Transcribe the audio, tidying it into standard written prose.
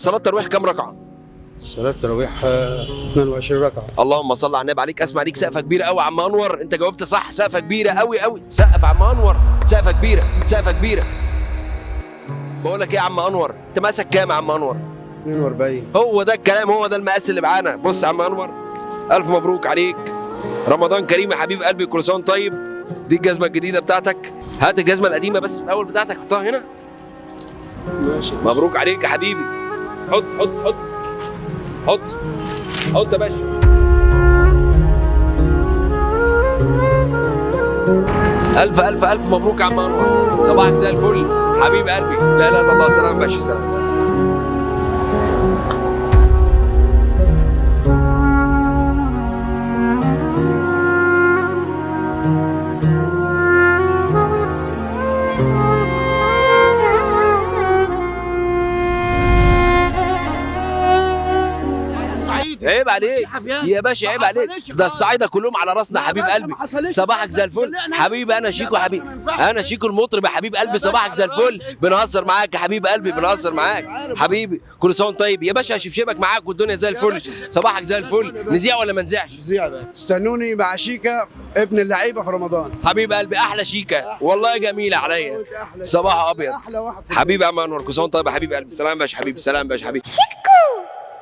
صلاة التراويح كام ركعة؟ صلاة التراويح 22 ركعة. اللهم صل على النبي. عليك اسمع، ليك سقفة كبيرة قوي يا عم انور، انت جاوبت صح. سقفة كبيرة قوي قوي، سقف يا عم انور، سقفة كبيرة، سقفة كبيرة. بقول لك ايه يا عم انور، انت مقاسك كام يا عم انور؟ 42. هو ده الكلام، هو ده المقاس اللي معانا. بص يا عم انور، الف مبروك عليك، رمضان كريم يا حبيب قلبي، كل سنة وأنت طيب. دي الجزمة الجديدة بتاعتك، هات الجزمة القديمة بس الأول بتاعتك حطها هنا. ماشي. مبروك عليك يا حبيبي. حط حط حط حط حط يا باشا. ألف ألف ألف مبروك يا عم أنور، صباحك زي الفل حبيب قلبي. لا لا لا الله، سلام يا باشا، سلام. عيب عليك يا باشا، عيب عليك، ده الصعايده كلهم على راسنا حبيب قلبي. صباحك زي الفل حبيبي، انا شيكو حبيبي، انا شيكو المطرب يا حبيب قلبي. صباحك زي الفل، بنهزر معاك يا حبيب قلبي، بنهزر معاك حبيبي. كل سنه وانت طيب يا باشا، هشبشبك معاك والدنيا زي الفل. صباحك زي الفل. نذيع ولا ما نذيعش؟ زيادة. استنوني مع شيكا ابن اللعيبة في رمضان. حبيب قلبي، احلى شيكه والله، جميله عليا، صباح ابيض احلى واحد حبيبي يا عم انور. كل سنه وانت طيب يا حبيب قلبي. سلام يا باشا حبيبي، سلام يا باشا حبيبي. شيكو